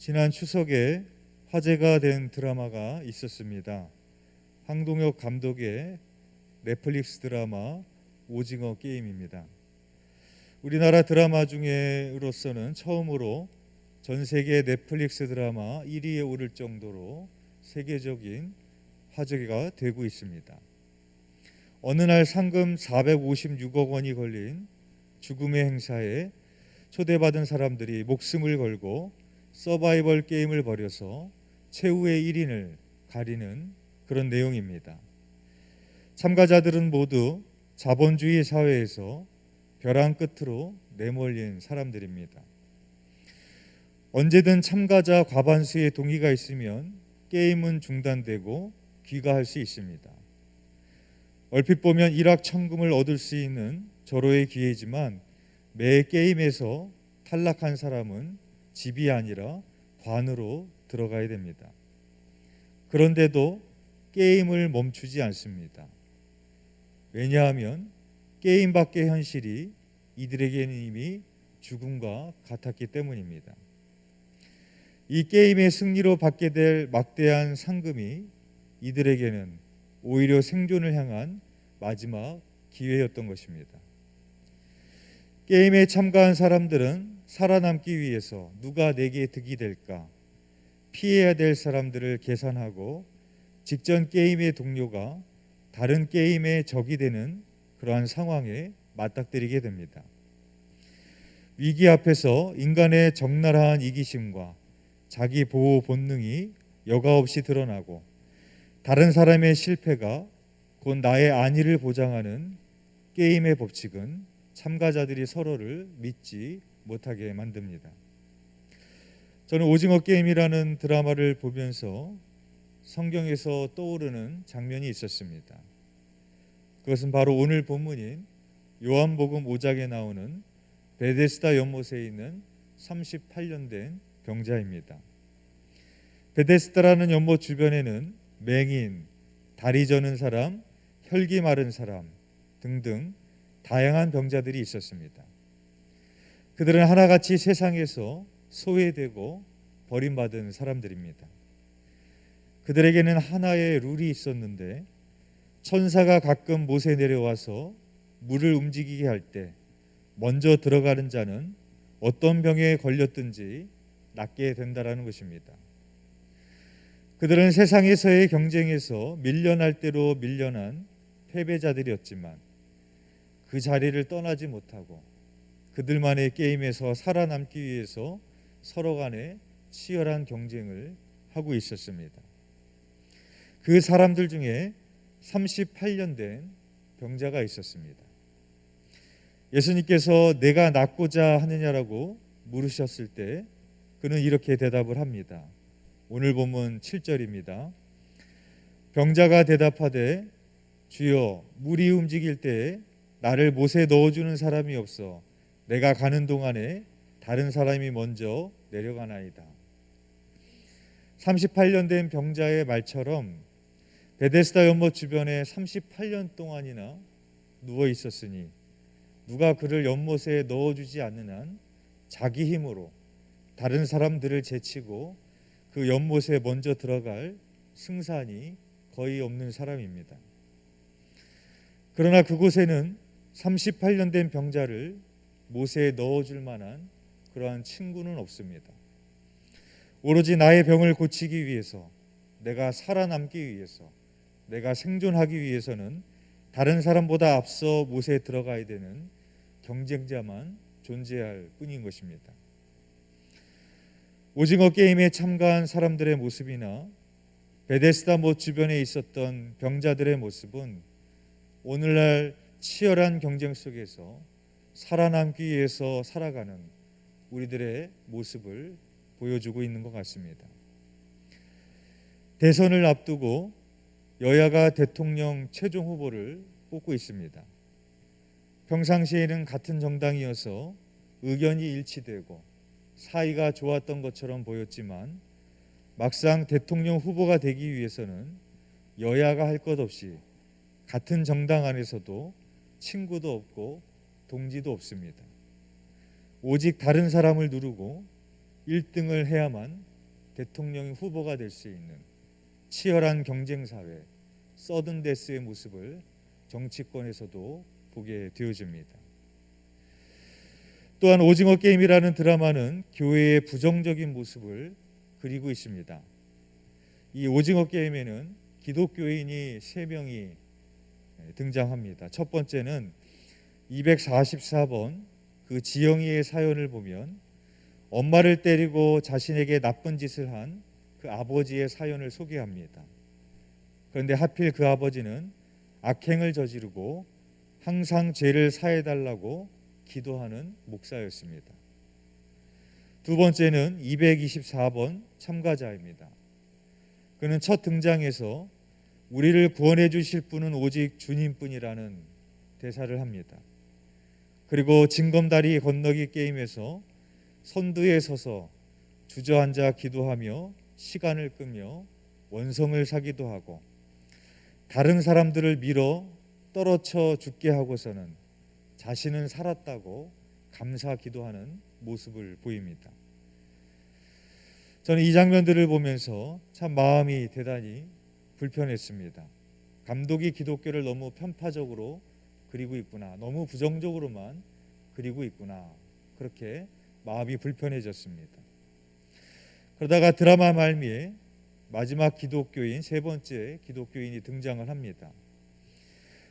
지난 추석에 화제가 된 드라마가 있었습니다. 황동혁 감독의 넷플릭스 드라마 오징어 게임입니다. 우리나라 드라마 중에로서는 처음으로 전 세계 넷플릭스 드라마 1위에 오를 정도로 세계적인 화제가 되고 있습니다. 어느 날 상금 456억 원이 걸린 죽음의 행사에 초대받은 사람들이 목숨을 걸고 서바이벌 게임을 벌여서 최후의 1인을 가리는 그런 내용입니다. 참가자들은 모두 자본주의 사회에서 벼랑 끝으로 내몰린 사람들입니다. 언제든 참가자 과반수의 동의가 있으면 게임은 중단되고 귀가할 수 있습니다. 얼핏 보면 일확천금을 얻을 수 있는 절호의 기회지만 매 게임에서 탈락한 사람은 집이 아니라 관으로 들어가야 됩니다. 그런데도 게임을 멈추지 않습니다. 왜냐하면 게임 밖의 현실이 이들에게는 이미 죽음과 같았기 때문입니다. 이 게임의 승리로 받게 될 막대한 상금이 이들에게는 오히려 생존을 향한 마지막 기회였던 것입니다. 게임에 참가한 사람들은 살아남기 위해서 누가 내게 득이 될까, 피해야 될 사람들을 계산하고 직전 게임의 동료가 다른 게임의 적이 되는 그러한 상황에 맞닥뜨리게 됩니다. 위기 앞에서 인간의 적나라한 이기심과 자기 보호 본능이 여과 없이 드러나고 다른 사람의 실패가 곧 나의 안위를 보장하는 게임의 법칙은 참가자들이 서로를 믿지 못하게 만듭니다. 저는 오징어 게임이라는 드라마를 보면서 성경에서 떠오르는 장면이 있었습니다. 그것은 바로 오늘 본문인 요한복음 5장에 나오는 베데스다 연못에 있는 38년 된 병자입니다. 베데스다라는 연못 주변에는 맹인, 다리 저는 사람, 혈기 마른 사람 등등 다양한 병자들이 있었습니다. 그들은 하나같이 세상에서 소외되고 버림받은 사람들입니다. 그들에게는 하나의 룰이 있었는데 천사가 가끔 못에 내려와서 물을 움직이게 할 때 먼저 들어가는 자는 어떤 병에 걸렸든지 낫게 된다라는 것입니다. 그들은 세상에서의 경쟁에서 밀려날 대로 밀려난 패배자들이었지만 그 자리를 떠나지 못하고 그들만의 게임에서 살아남기 위해서 서로 간에 치열한 경쟁을 하고 있었습니다. 그 사람들 중에 38년 된 병자가 있었습니다. 예수님께서 내가 낫고자 하느냐라고 물으셨을 때 그는 이렇게 대답을 합니다. 오늘 본문 7절입니다. 병자가 대답하되 주여 물이 움직일 때에 나를 못에 넣어주는 사람이 없어 내가 가는 동안에 다른 사람이 먼저 내려가나이다. 38년 된 병자의 말처럼 베데스다 연못 주변에 38년 동안이나 누워 있었으니 누가 그를 연못에 넣어주지 않는 한 자기 힘으로 다른 사람들을 제치고 그 연못에 먼저 들어갈 승산이 거의 없는 사람입니다. 그러나 그곳에는 38년 된 병자를 못에 넣어줄 만한 그러한 친구는 없습니다. 오로지 나의 병을 고치기 위해서, 내가 살아남기 위해서, 내가 생존하기 위해서는 다른 사람보다 앞서 못에 들어가야 되는 경쟁자만 존재할 뿐인 것입니다. 오징어 게임에 참가한 사람들의 모습이나 베데스다 못 주변에 있었던 병자들의 모습은 오늘날 치열한 경쟁 속에서 살아남기 위해서 살아가는 우리들의 모습을 보여주고 있는 것 같습니다. 대선을 앞두고 여야가 대통령 최종 후보를 뽑고 있습니다. 평상시에는 같은 정당이어서 의견이 일치되고 사이가 좋았던 것처럼 보였지만 막상 대통령 후보가 되기 위해서는 여야가 할 것 없이 같은 정당 안에서도 친구도 없고 동지도 없습니다. 오직 다른 사람을 누르고 1등을 해야만 대통령 후보가 될 수 있는 치열한 경쟁 사회, 서든데스의 모습을 정치권에서도 보게 되어집니다. 또한 오징어 게임이라는 드라마는 교회의 부정적인 모습을 그리고 있습니다. 이 오징어 게임에는 기독교인이 3명이 등장합니다. 첫 번째는 244번 그 지영이의 사연을 보면 엄마를 때리고 자신에게 나쁜 짓을 한 그 아버지의 사연을 소개합니다. 그런데 하필 그 아버지는 악행을 저지르고 항상 죄를 사해달라고 기도하는 목사였습니다. 두 번째는 224번 참가자입니다. 그는 첫 등장에서 우리를 구원해 주실 분은 오직 주님뿐이라는 대사를 합니다. 그리고 징검다리 건너기 게임에서 선두에 서서 주저앉아 기도하며 시간을 끄며 원성을 사기도 하고 다른 사람들을 밀어 떨어져 죽게 하고서는 자신은 살았다고 감사 기도하는 모습을 보입니다. 저는 이 장면들을 보면서 참 마음이 대단히 불편했습니다. 감독이 기독교를 너무 편파적으로 그리고 있구나, 너무 부정적으로만 그리고 있구나, 그렇게 마음이 불편해졌습니다. 그러다가 드라마 말미에 마지막 기독교인, 3번째 기독교인이 등장을 합니다.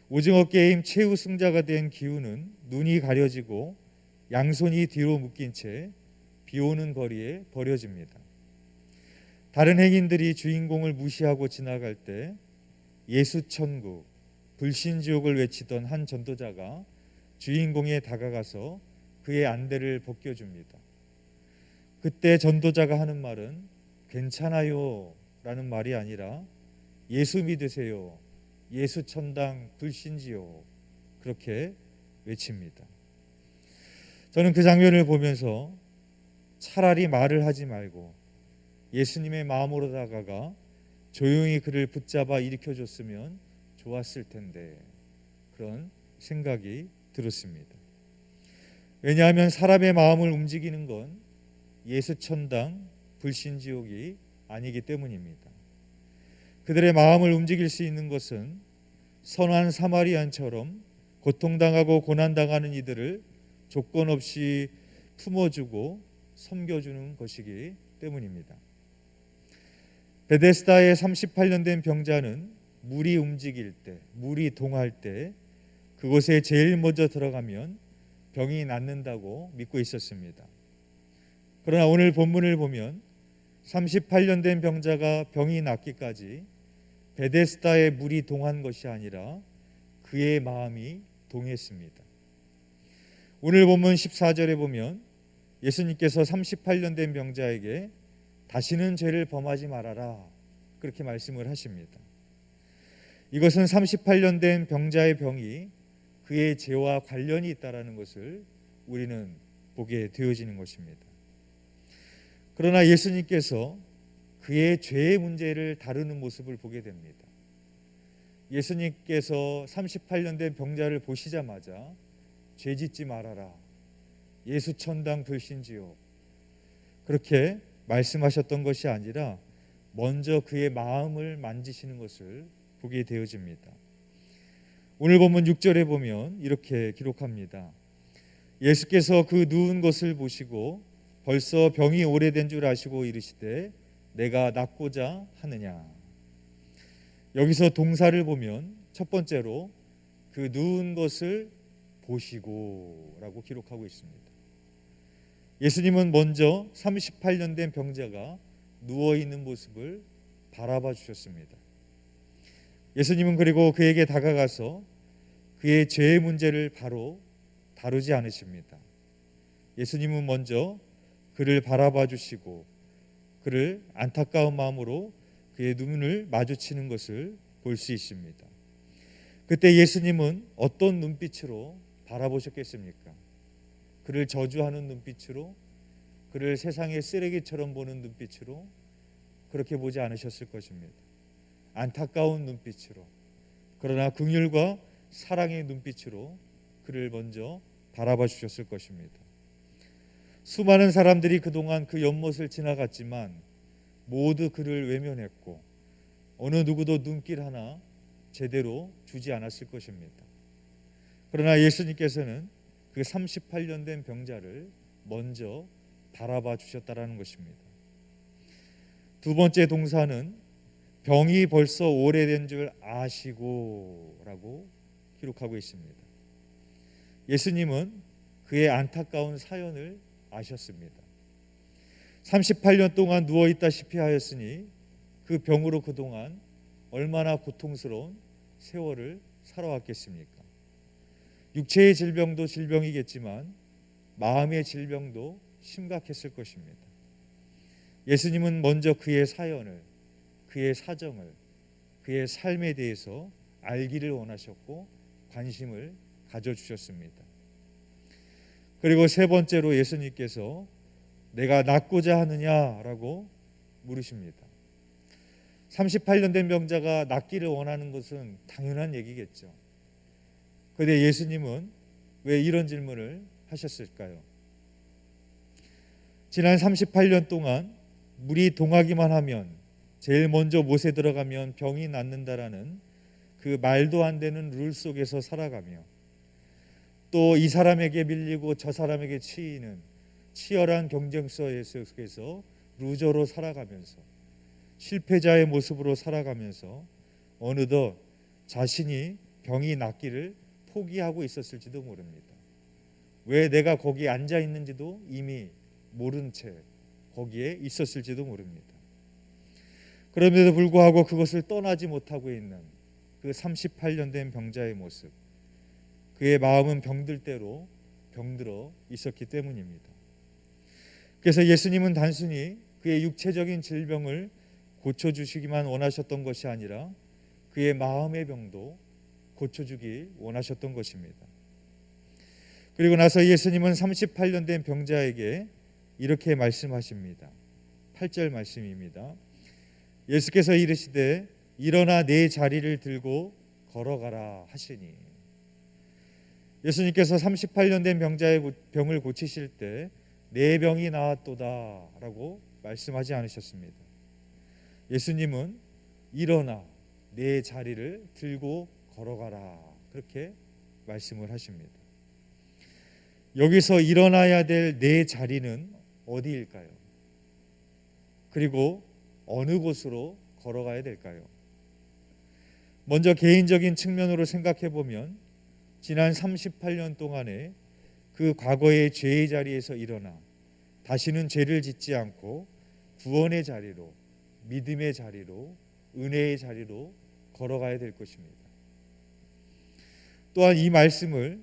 오징어 게임 최우승자가 된 기우는 눈이 가려지고 양손이 뒤로 묶인 채 비오는 거리에 버려집니다. 다른 행인들이 주인공을 무시하고 지나갈 때 예수천국, 불신지옥을 외치던 한 전도자가 주인공에 다가가서 그의 안대를 벗겨줍니다. 그때 전도자가 하는 말은 괜찮아요 라는 말이 아니라 예수 믿으세요, 예수 천당 불신지요, 그렇게 외칩니다. 저는 그 장면을 보면서 차라리 말을 하지 말고 예수님의 마음으로 다가가 조용히 그를 붙잡아 일으켜줬으면 좋았을 텐데, 그런 생각이 들었습니다. 왜냐하면 사람의 마음을 움직이는 건 예수 천당 불신지옥이 아니기 때문입니다. 그들의 마음을 움직일 수 있는 것은 선한 사마리안처럼 고통당하고 고난당하는 이들을 조건 없이 품어주고 섬겨주는 것이기 때문입니다. 베데스다의 38년 된 병자는 물이 움직일 때, 물이 동할 때 그곳에 제일 먼저 들어가면 병이 낫는다고 믿고 있었습니다. 그러나 오늘 본문을 보면 38년 된 병자가 병이 낫기까지 베데스다의 물이 동한 것이 아니라 그의 마음이 동했습니다. 오늘 본문 14절에 보면 예수님께서 38년 된 병자에게 다시는 죄를 범하지 말아라, 그렇게 말씀을 하십니다. 이것은 38년 된 병자의 병이 그의 죄와 관련이 있다는 것을 우리는 보게 되어지는 것입니다. 그러나 예수님께서 그의 죄의 문제를 다루는 모습을 보게 됩니다. 예수님께서 38년 된 병자를 보시자마자 죄 짓지 말아라, 예수 천당 불신지요, 그렇게 말씀하셨던 것이 아니라 먼저 그의 마음을 만지시는 것을 보게 되어집니다. 오늘 본문 6절에 보면 이렇게 기록합니다. 예수께서 그 누운 것을 보시고 벌써 병이 오래된 줄 아시고 이르시되 내가 낫고자 하느냐. 여기서 동사를 보면 첫 번째로 그 누운 것을 보시고 라고 기록하고 있습니다. 예수님은 먼저 38년 된 병자가 누워있는 모습을 바라봐 주셨습니다. 예수님은 그리고 그에게 다가가서 그의 죄의 문제를 바로 다루지 않으십니다. 예수님은 먼저 그를 바라봐 주시고 그를 안타까운 마음으로 그의 눈을 마주치는 것을 볼 수 있습니다. 그때 예수님은 어떤 눈빛으로 바라보셨겠습니까? 그를 저주하는 눈빛으로, 그를 세상의 쓰레기처럼 보는 눈빛으로 그렇게 보지 않으셨을 것입니다. 안타까운 눈빛으로, 그러나 긍휼과 사랑의 눈빛으로 그를 먼저 바라봐 주셨을 것입니다. 수많은 사람들이 그동안 그 연못을 지나갔지만 모두 그를 외면했고 어느 누구도 눈길 하나 제대로 주지 않았을 것입니다. 그러나 예수님께서는 그 38년 된 병자를 먼저 바라봐 주셨다라는 것입니다. 두 번째 동사는 병이 벌써 오래된 줄 아시고 라고 기록하고 있습니다. 예수님은 그의 안타까운 사연을 아셨습니다. 38년 동안 누워있다시피 하였으니 그 병으로 그동안 얼마나 고통스러운 세월을 살아왔겠습니까? 육체의 질병도 질병이겠지만 마음의 질병도 심각했을 것입니다. 예수님은 먼저 그의 사연을, 그의 사정을, 그의 삶에 대해서 알기를 원하셨고 관심을 가져주셨습니다. 그리고 세 번째로 예수님께서 내가 낫고자 하느냐라고 물으십니다. 38년 된 병자가 낫기를 원하는 것은 당연한 얘기겠죠. 그런데 예수님은 왜 이런 질문을 하셨을까요? 지난 38년 동안 물이 동하기만 하면, 제일 먼저 못에 들어가면 병이 낫는다라는 그 말도 안 되는 룰 속에서 살아가며, 또 이 사람에게 밀리고 저 사람에게 치이는 치열한 경쟁 속에서 루저로 살아가면서, 실패자의 모습으로 살아가면서 어느덧 자신이 병이 낫기를 포기하고 있었을지도 모릅니다. 왜 내가 거기에 앉아 있는지도 이미 모른 채 거기에 있었을지도 모릅니다. 그럼에도 불구하고 그것을 떠나지 못하고 있는 그 38년 된 병자의 모습, 그의 마음은 병들 대로 병들어 있었기 때문입니다. 그래서 예수님은 단순히 그의 육체적인 질병을 고쳐주시기만 원하셨던 것이 아니라 그의 마음의 병도 고쳐주기 원하셨던 것입니다. 그리고 나서 예수님은 38년 된 병자에게 이렇게 말씀하십니다. 8절 말씀입니다. 예수께서 이르시되 일어나 내 자리를 들고 걸어가라 하시니, 예수님께서 38년 된 병자의 병을 고치실 때 내 병이 나았도다 라고 말씀하지 않으셨습니다. 예수님은 일어나 내 자리를 들고 걸어가라 그렇게 말씀을 하십니다. 여기서 일어나야 될 내 자리는 어디일까요? 그리고 어느 곳으로 걸어가야 될까요? 먼저 개인적인 측면으로 생각해 보면 지난 38년 동안에 그 과거의 죄의 자리에서 일어나 다시는 죄를 짓지 않고 구원의 자리로, 믿음의 자리로, 은혜의 자리로 걸어가야 될 것입니다. 또한 이 말씀을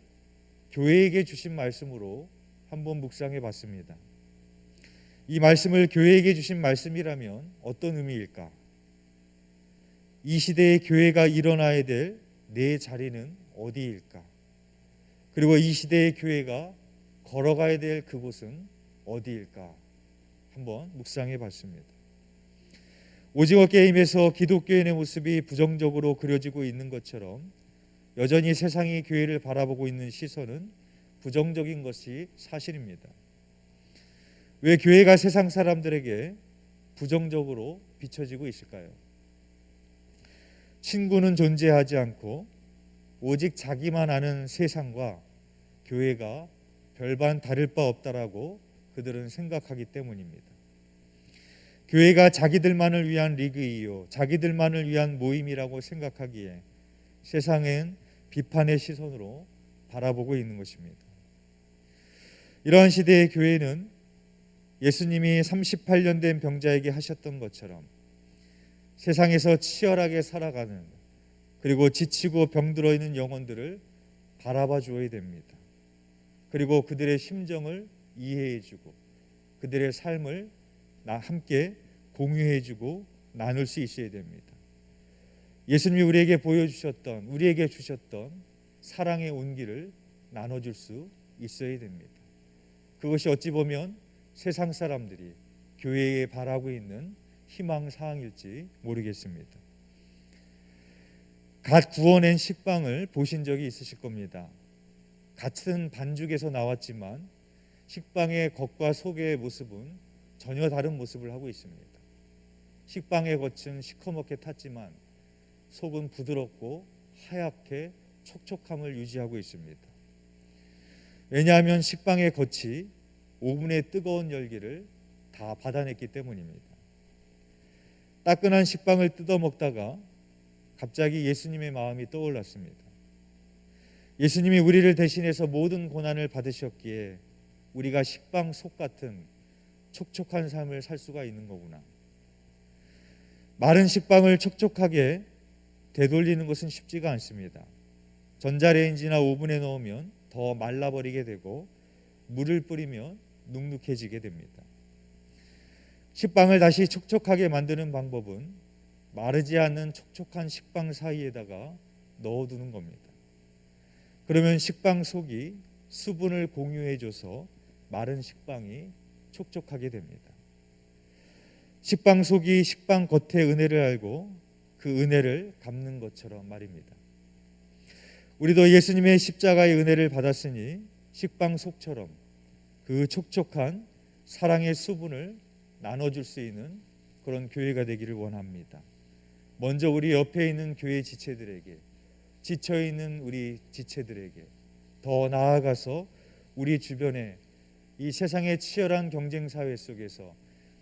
교회에게 주신 말씀으로 한번 묵상해 봤습니다. 이 말씀을 교회에게 주신 말씀이라면 어떤 의미일까? 이 시대의 교회가 일어나야 될 내 자리는 어디일까? 그리고 이 시대의 교회가 걸어가야 될 그곳은 어디일까? 한번 묵상해 봤습니다. 오징어 게임에서 기독교인의 모습이 부정적으로 그려지고 있는 것처럼 여전히 세상이 교회를 바라보고 있는 시선은 부정적인 것이 사실입니다. 왜 교회가 세상 사람들에게 부정적으로 비춰지고 있을까요? 친구는 존재하지 않고 오직 자기만 아는 세상과 교회가 별반 다를 바 없다라고 그들은 생각하기 때문입니다. 교회가 자기들만을 위한 리그이요, 자기들만을 위한 모임이라고 생각하기에 세상엔 비판의 시선으로 바라보고 있는 것입니다. 이러한 시대의 교회는 예수님이 38년 된 병자에게 하셨던 것처럼 세상에서 치열하게 살아가는, 그리고 지치고 병들어 있는 영혼들을 바라봐 주어야 됩니다. 그리고 그들의 심정을 이해해 주고 그들의 삶을 함께 공유해 주고 나눌 수 있어야 됩니다. 예수님이 우리에게 보여주셨던, 우리에게 주셨던 사랑의 온기를 나눠줄 수 있어야 됩니다. 그것이 어찌 보면 세상 사람들이 교회에 바라고 있는 희망사항일지 모르겠습니다. 갓 구워낸 식빵을 보신 적이 있으실 겁니다. 같은 반죽에서 나왔지만 식빵의 겉과 속의 모습은 전혀 다른 모습을 하고 있습니다. 식빵의 겉은 시커멓게 탔지만 속은 부드럽고 하얗게 촉촉함을 유지하고 있습니다. 왜냐하면 식빵의 겉이 오븐의 뜨거운 열기를 다 받아냈기 때문입니다. 따끈한 식빵을 뜯어 먹다가 갑자기 예수님의 마음이 떠올랐습니다. 예수님이 우리를 대신해서 모든 고난을 받으셨기에 우리가 식빵 속 같은 촉촉한 삶을 살 수가 있는 거구나. 마른 식빵을 촉촉하게 되돌리는 것은 쉽지가 않습니다. 전자레인지나 오븐에 넣으면 더 말라버리게 되고 물을 뿌리면 눅눅해지게 됩니다. 식빵을 다시 촉촉하게 만드는 방법은 마르지 않는 촉촉한 식빵 사이에다가 넣어두는 겁니다. 그러면 식빵 속이 수분을 공유해줘서 마른 식빵이 촉촉하게 됩니다. 식빵 속이 식빵 겉의 은혜를 알고 그 은혜를 갚는 것처럼 말입니다. 우리도 예수님의 십자가의 은혜를 받았으니 식빵 속처럼 그 촉촉한 사랑의 수분을 나눠줄 수 있는 그런 교회가 되기를 원합니다. 먼저 우리 옆에 있는 교회 지체들에게, 지쳐있는 우리 지체들에게, 더 나아가서 우리 주변에 이 세상의 치열한 경쟁 사회 속에서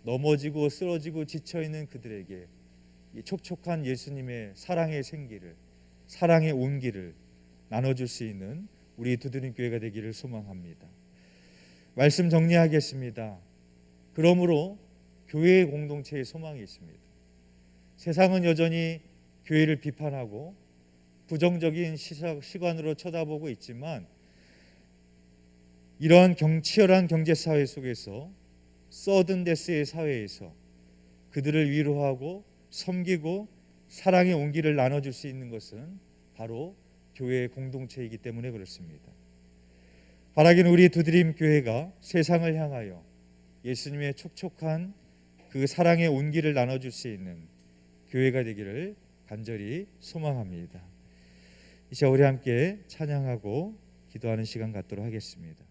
넘어지고 쓰러지고 지쳐있는 그들에게 이 촉촉한 예수님의 사랑의 생기를, 사랑의 온기를 나눠줄 수 있는 우리 두드림 교회가 되기를 소망합니다. 말씀 정리하겠습니다. 그러므로 교회의 공동체에 소망이 있습니다. 세상은 여전히 교회를 비판하고 부정적인 시각으로 쳐다보고 있지만 이러한 치열한 경제사회 속에서 서든데스의 사회에서 그들을 위로하고 섬기고 사랑의 온기를 나눠줄 수 있는 것은 바로 교회의 공동체이기 때문에 그렇습니다. 바라기는 우리 두드림 교회가 세상을 향하여 예수님의 촉촉한 그 사랑의 온기를 나눠줄 수 있는 교회가 되기를 간절히 소망합니다. 이제 우리 함께 찬양하고 기도하는 시간 갖도록 하겠습니다.